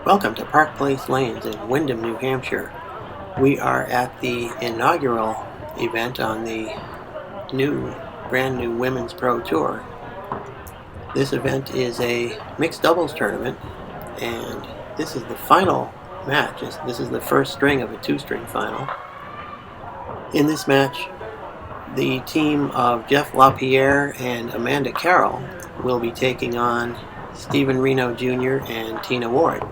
Welcome to Park Place Lanes in Windham, New Hampshire. We are at the inaugural event on the brand new Women's Pro Tour. This event is a mixed doubles tournament, and this is the final match. This is the first string of a two-string final. In this match, the team of Jeff Lapierre and Amanda Carroll will be taking on Stephen Renaud Jr. and Tina Ward.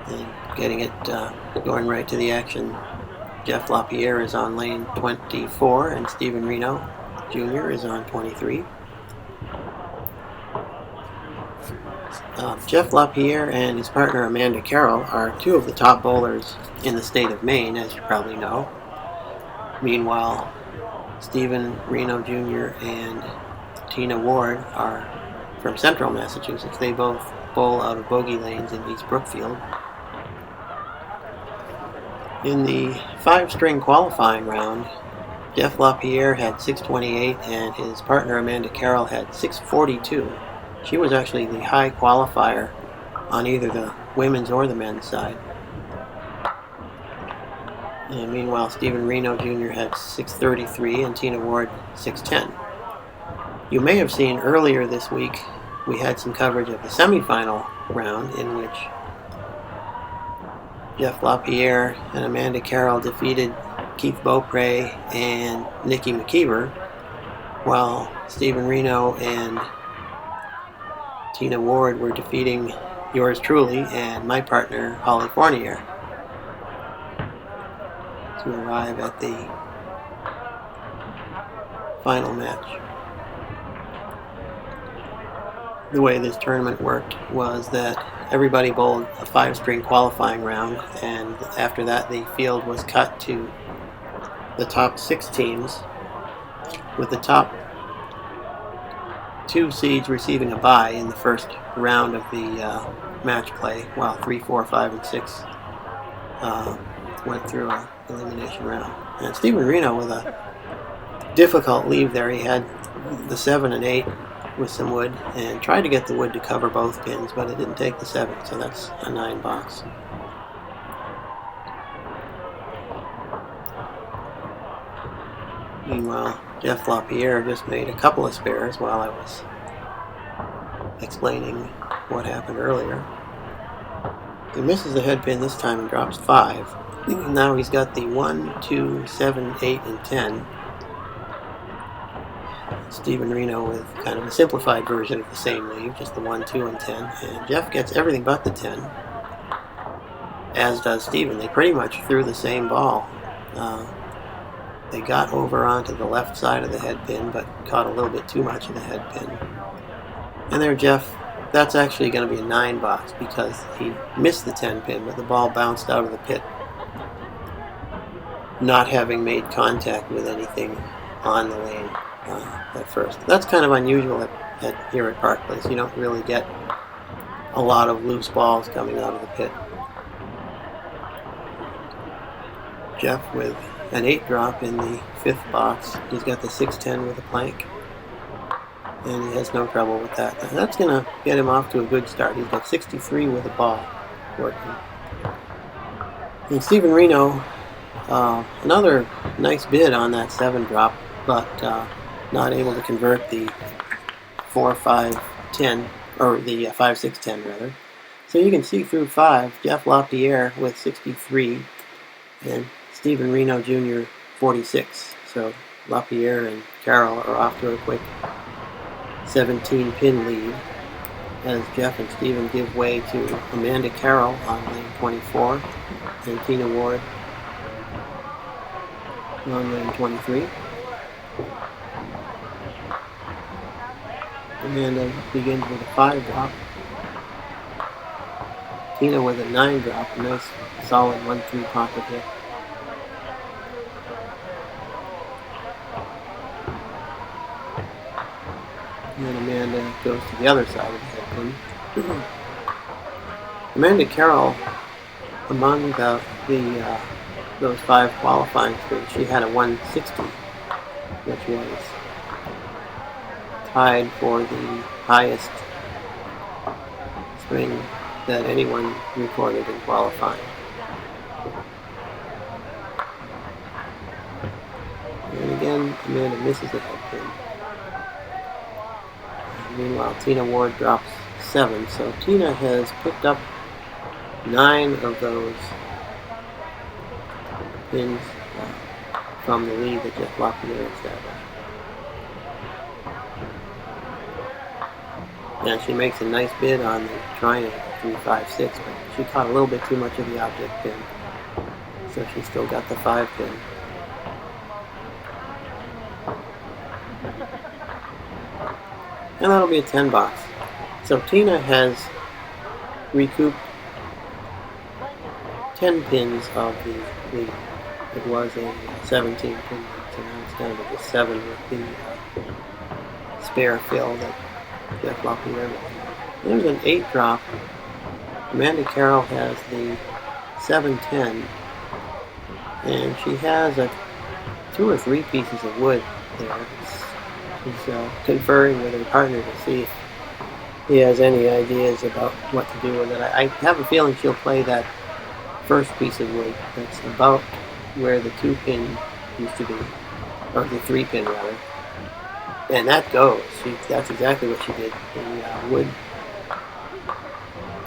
And getting it going right to the action, Jeff Lapierre is on lane 24 and Stephen Renaud Jr. is on 23. Jeff Lapierre and his partner Amanda Carroll are two of the top bowlers in the state of Maine, as you probably know. Meanwhile, Stephen Renaud Jr. and Tina Ward are from central Massachusetts. They both bowl out of bogey lanes in East Brookfield. In the five-string qualifying round, Jeff Lapierre had 628 and his partner Amanda Carroll had 642. She was actually the high qualifier on either the women's or the men's side. And meanwhile, Stephen Renaud Jr. had 633 and Tina Ward 610. You may have seen earlier this week we had some coverage of the semifinal round in which Jeff Lapierre and Amanda Carroll defeated Keith Beaupre and Nikki McKeever, while Stephen Renaud and Tina Ward were defeating yours truly and my partner Holly Fournier to arrive at the final match. The way this tournament worked was that everybody bowled a five-string qualifying round, and after that the field was cut to the top six teams, with the top two seeds receiving a bye in the first round of the match play, while 3, 4, 5, and 6 went through an elimination round. And Stephen Renaud with a difficult leave there. He had the 7 and 8 with some wood and tried to get the wood to cover both pins, but it didn't take the 7, so that's a 9 box. Meanwhile, Jeff Lapierre just made a couple of spares while I was explaining what happened earlier. He misses the head pin this time and drops 5. Now he's got the 1, 2, 7, 8, and 10. Stephen Renaud with kind of a simplified version of the same leave, just the 1, 2, and 10. And Jeff gets everything but the 10, as does Stephen. They pretty much threw the same ball. They got over onto the left side of the head pin, but caught a little bit too much of the head pin. And there, Jeff, that's actually going to be a 9 box because he missed the 10 pin, but the ball bounced out of the pit, not having made contact with anything on the lane at first. That's kind of unusual here at Park Place. You don't really get a lot of loose balls coming out of the pit. Jeff with an 8 drop in the 5th box. He's got the 610 with a plank, and he has no trouble with that. That's going to get him off to a good start. He's got 63 with a ball working. And Stephen Renaud, another nice bid on that 7 drop, but not able to convert the 4, 5, 10, or the 5, 6, 10 rather. So you can see through 5, Jeff Lapierre with 63 and Stephen Renaud Jr. 46. So Lapierre and Carroll are off to a quick 17 pin lead as Jeff and Stephen give way to Amanda Carroll on lane 24 and Tina Ward on lane 23. Amanda begins with a 5 drop. Tina with a 9 drop, a nice solid 1-3 pocket hit. And then Amanda goes to the other side of the head pin. Amanda Carroll, among those 5 qualifying strings, she had a 160, which was tied for the highest string that anyone recorded in qualifying. And again, Amanda misses a head pin. And meanwhile, Tina Ward drops 7. So Tina has picked up 9 of those pins from the lead that Jeff Lapierre established. Now she makes a nice bid on the triangle 3-5-6, but she caught a little bit too much of the object pin, so she still got the 5 pin. And that'll be a 10 box. So Tina has recouped 10 pins of the lead. It was a 17 pin lead, so now it's down to just 7 with the spare fill that Jeff Lapierre. There's an 8 drop. Amanda Carroll has the 7-10, and she has 2 or 3 pieces of wood there. She's conferring with her partner to see if he has any ideas about what to do with it. I have a feeling she'll play that first piece of wood that's about where the 2 pin used to be, or the 3 pin rather. And that goes. That's exactly what she did. The wood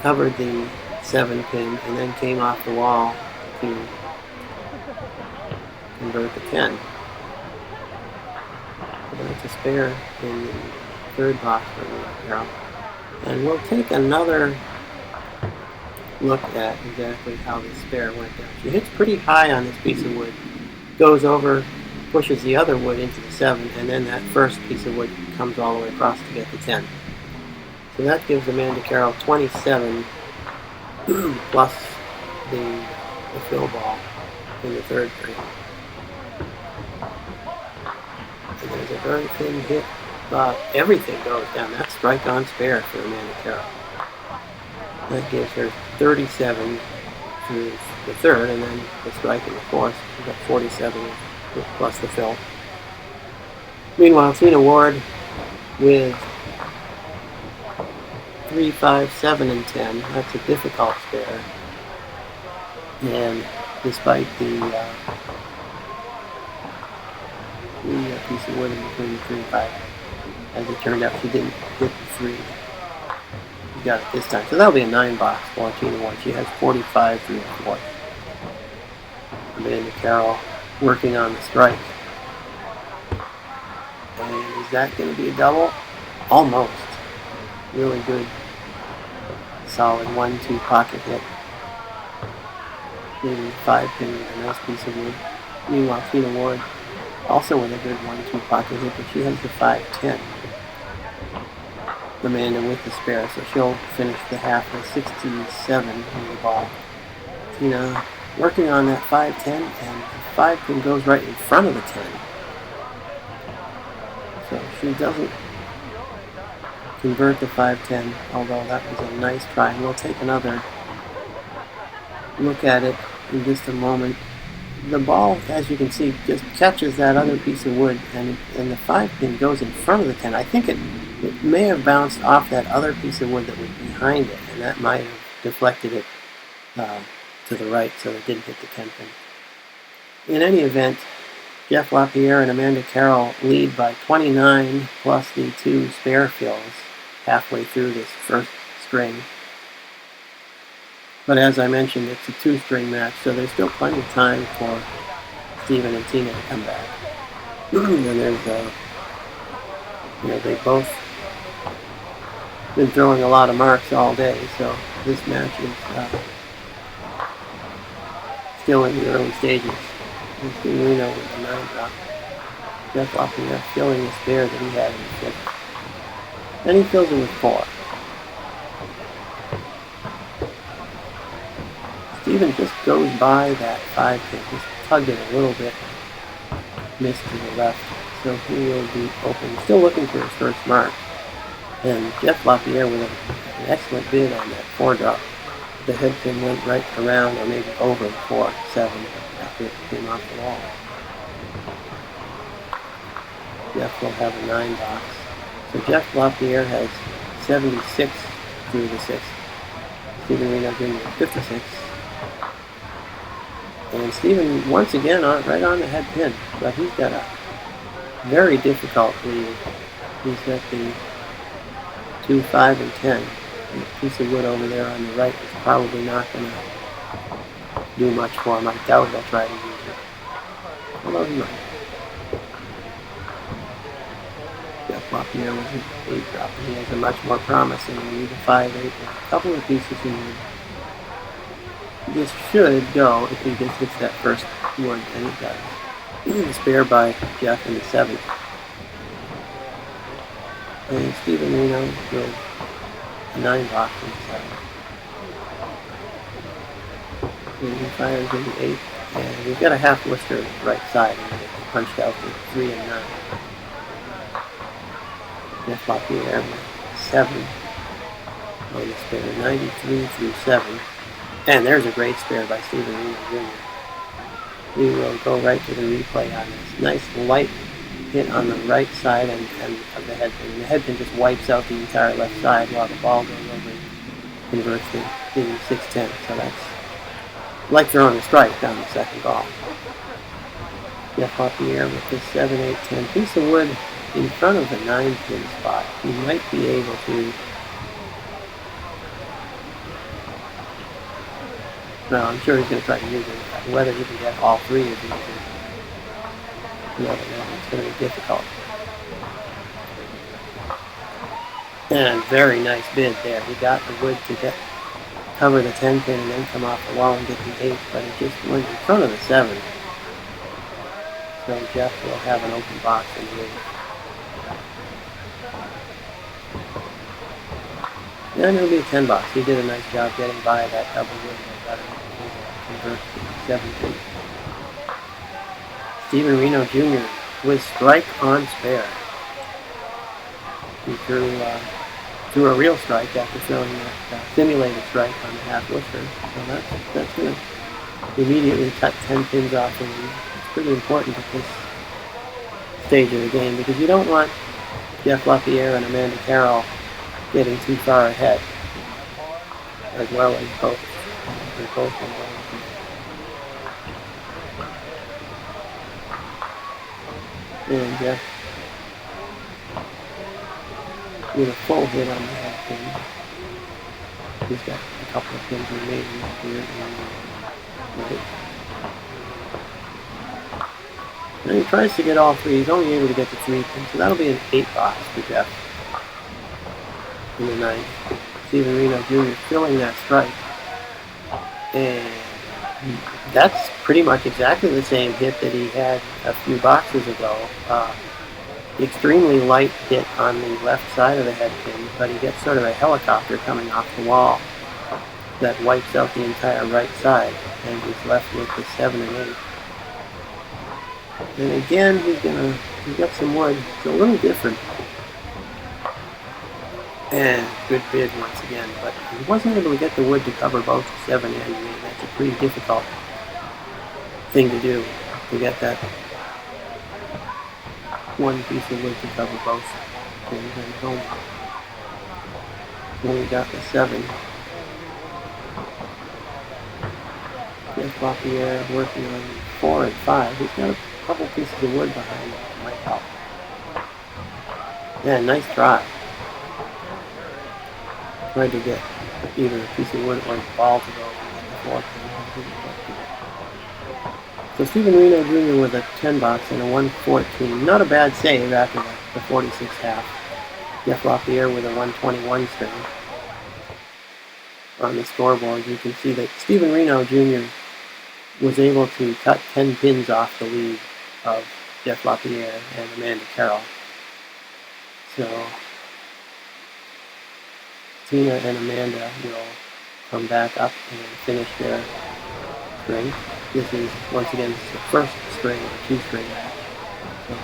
covered the 7 pin and then came off the wall to convert the 10. So that's a spare in the 3rd box for Carroll. And we'll take another look at exactly how the spare went down. She hits pretty high on this piece of wood, goes over, pushes the other wood into the 7, and then that first piece of wood comes all the way across to get the 10. So that gives Amanda Carroll 27 plus the fill ball in the 3rd frame. And there's a very thin hit. Everything goes down. That's strike on spare for Amanda Carroll. That gives her 37 through the 3rd, and then the strike in the 4th. She's got 47 plus the fill. Meanwhile, Tina Ward with 3, 5, 7, and 10. That's a difficult spare. And despite the piece of wood in between 3 and 5, as it turned out, she didn't hit the 3. She got it this time. So that'll be a 9 box for Tina Ward. She has 45 through the 4th. Amanda Carroll working on the strike. And is that going to be a double? Almost. Really good, solid 1-2 pocket hit. Maybe 5 pin with a nice piece of wood. Meanwhile, Tina Ward also with a good 1-2 pocket hit, but she has the 5-10. Amanda with the spare, so she'll finish the half with 67 in the ball. Tina working on that 5-10, and the 5 pin goes right in front of the 10. So she doesn't convert the 5-10, although that was a nice try. And we'll take another look at it in just a moment. The ball, as you can see, just catches that other piece of wood, and the 5 pin goes in front of the 10. I think it may have bounced off that other piece of wood that was behind it, and that might have deflected it to the right, so it didn't hit the 10 pin. In any event, Jeff Lapierre and Amanda Carroll lead by 29 plus the 2 spare fills halfway through this first string. But as I mentioned, it's a 2-string match, so there's still plenty of time for Stephen and Tina to come back. And there's they've both been throwing a lot of marks all day, so this match is still in the early stages. We've seen Reno with the 9 drop. Jeff Lapierre filling the spare that he had in the 5th. Then he fills it with 4. Stephen just goes by that 5 pin, just tugged it a little bit, missed to the left, so he will be open. Still looking for his first mark. And Jeff Lapierre with an excellent bid on that 4 drop. The head pin went right around, or maybe over 4-7 after it came off the wall. Jeff will have a 9 box. So Jeff Lapierre has 76 through the 6th. Stephen Reno Jr. 56. And Stephen once again right on the head pin, but he's got a very difficult lead. He's got the 2, 5, and 10. And the piece of wood over there on the right is probably not going to do much for him. I doubt he'll try to use it. Although he might. Jeff Lapierre was an 8 drop, and he has a much more promising lead, a 5, 8, and a couple of pieces in wood. This should go if he just hits that first wood, and it does. Spare by Jeff in the 7th. And Stephen Reno with a 9 box in the 7th. And he fires in the 8th, and we've got a half Worcester right side, and it punched out to 3 and 9. Jeff Lapierre with 7 on the spare, 93 through 7. And there's a great spare by Stephen Reno Jr. We will go right to the replay on this. Nice light hit on the right side and of the head pin. And the head pin just wipes out the entire left side while the ball goes over and converts to the 6-10. So that's like throwing a strike down the second ball. Jeff Lapierre with this 7, 8, 10 piece of wood in front of the 9-pin spot. He might be able to. No, I'm sure he's going to try to use it. Whether he can get all 3 of these is another one. It's going to be difficult. And very nice bid there. He got the wood to cover the 10-pin and then come off the wall and get the 8, but it just went in front of the 7. So Jeff will have an open box in the 8. And it'll be a 10 box. He did a nice job getting by that double wood. Convert 7-2. Stephen Reno Jr. with strike on spare. He threw a real strike after throwing that simulated strike on the half Worcester. So that's going to immediately cut 10 pins off, and it's pretty important at this stage of the game because you don't want Jeff Lapierre and Amanda Carroll getting too far ahead, as well as both. They're both involved. And Jeff with a full hit on the head pin. He's got a couple of pins remaining here and he tries to get all 3. He's only able to get the 3 pins, so that'll be an 8 box for Jeff in the 9th. Stephen Reno Jr. filling that strike. And that's pretty much exactly the same hit that he had a few boxes ago. Extremely light hit on the left side of the head pin, but he gets sort of a helicopter coming off the wall that wipes out the entire right side, and he's left with the 7 and 8. And again, he's got some wood. It's a little different. And good bid once again, but he wasn't able to get the wood to cover both the 7 and the 8. That's a pretty difficult thing to do, to get that one piece of wood to cover both pins and home. Then we got the 7. Jeff Lapierre working on 4 and 5. He's got a couple pieces of wood behind him that might help. Yeah, nice try. Tried to get either a piece of wood or the ball to go in the 4 pin. So Stephen Reno Jr. with a 10 box and a 114. Not a bad save after the 46 half. Jeff Lapierre with a 121 string. On the scoreboard, you can see that Stephen Reno Jr. was able to cut 10 pins off the lead of Jeff Lapierre and Amanda Carroll. So Tina and Amanda will come back up and finish their string. This is, once again, this is the first string of a 2-string match. So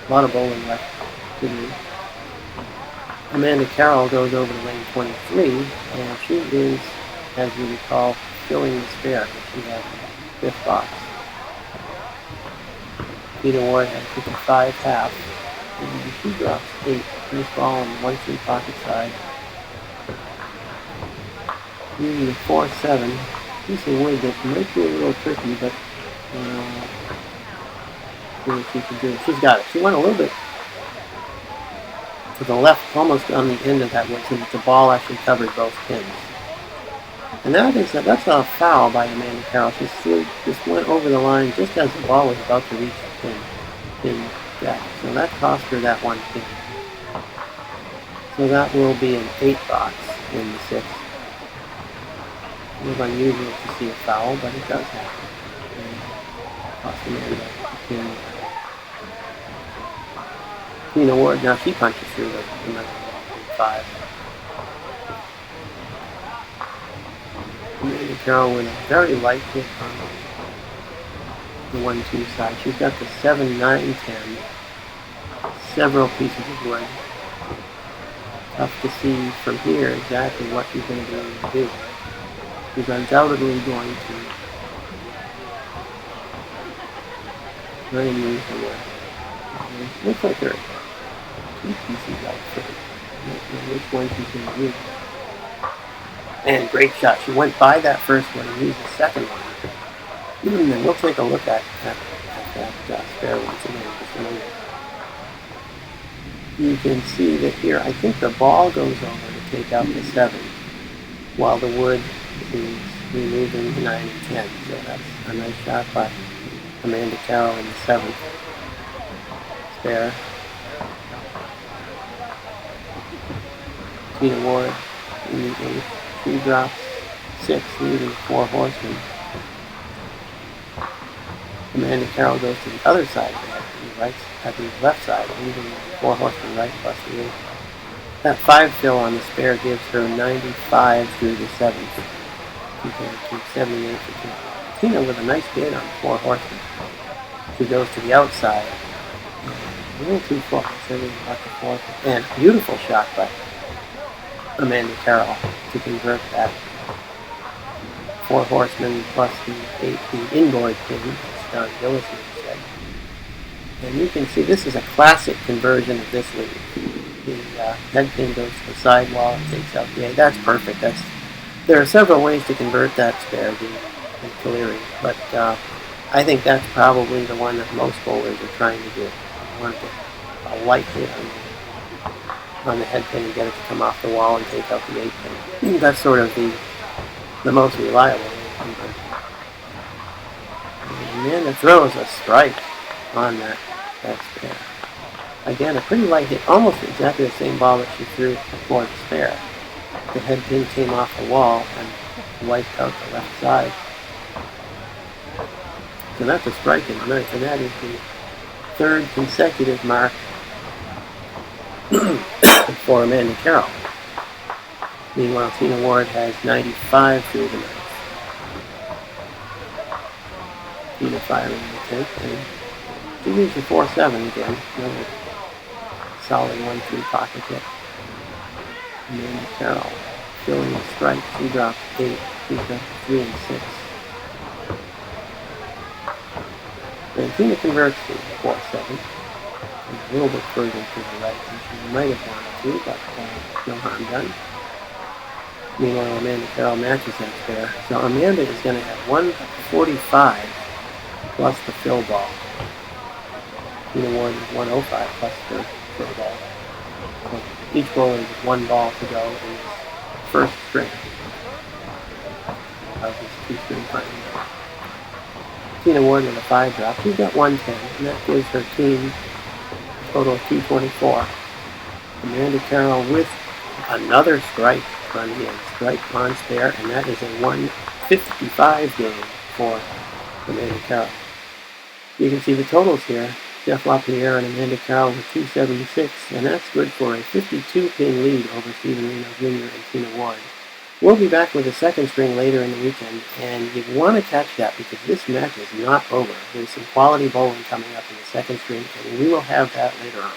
a lot of bowling left to do. Amanda Carroll goes over to lane 23, and she is, as you recall, filling the spare that she had in the 5th box. Tina Ward had 55 half, and she drops 8. Nice ball on the 1-3 pocket side. Using the 4-7. Piece of wood that might be a little tricky, but see what she can do. She's got it. She went a little bit to the left, almost on the end of that wood, so that the ball actually covered both pins. And that's a foul by Amanda Carroll. She just went over the line just as the ball was about to reach the pin deck. So that cost her that one pin. So that will be an 8 box in the 6th. It's unusual to see a foul, but it does happen. And cost Amanda a pin. Tina Ward, now she punches through the number 5. Amanda Carroll with a very light hit on the 1-2 side. She's got the 7, 9, 10. Several pieces of wood. Tough to see from here exactly what she's going to be able to do. She's undoubtedly going to try and use the wood. Looks like there are 2 pieces out there. I don't know which one she's going to use. And great shot. She went by that first one and used the second one. And we'll take a look at that spare once again. Just a minute. You can see that here, I think the ball goes over to take out the 7, while the wood is removing the 9 and 10. So that's a nice shot by Amanda Carroll in the 7th spare. Tina Ward in the 8th. She drops 6, leaving 4 horsemen. Amanda Carroll goes to the other side of the head, at the left side, leaving 4 horsemen right plus the 8. That 5 fill on the spare gives her 95 through the 7th, compared to 78 for Tina. Tina with a nice hit on 4 horsemen. She goes to the outside. A little too far, so we got the 4th. And beautiful shot by Amanda Carroll to convert that 4 horsemen plus the 8, the inboard pin, as Don Gillison said. And you can see this is a classic conversion of this lead. The head pin goes to the sidewall and takes out the 8. That's perfect. There are several ways to convert that spare, the Caleri, but I think that's probably the one that most bowlers are trying to do. You want to get a light hit on the head pin and get it to come off the wall and take out the 8 pin. That's sort of the most reliable conversion. And then it throws a strike on that spare. Again, a pretty light hit, almost exactly the same ball that she threw before the spare. The head pin came off the wall and wiped out the left side. So that's a strike in the 9th, and that is the 3rd consecutive mark for Amanda Carroll. Meanwhile, Tina Ward has 95 through the 9th. Tina firing in the 10th, and she leaves the 4-7 again. Another solid 1-3 pocket hit. Amanda Carroll filling the strike. She drops 8. She's got 3 and 6. And Tina converts to 4-7. A little bit further to the right than she might have wanted to, but no harm done. Meanwhile, Amanda Carroll matches that spare. So Amanda is going to have 145 plus the fill ball. Tina Ward is 105 plus her fill ball. So each bowler has 1 ball to go in this first string of this 2-string final. Tina Ward with a 5 drop. She's got 110, and that gives her team a total of 224. Amanda Carroll with another strike on the end. Strike on spare, and that is a 155 game for Amanda Carroll. You can see the totals here. Jeff Lapierre and Amanda Carroll with 276, and that's good for a 52-pin lead over Stephen Reno Jr. and Tina Ward. We'll be back with a second string later in the weekend, and you want to catch that because this match is not over. There's some quality bowling coming up in the second string, and we will have that later on.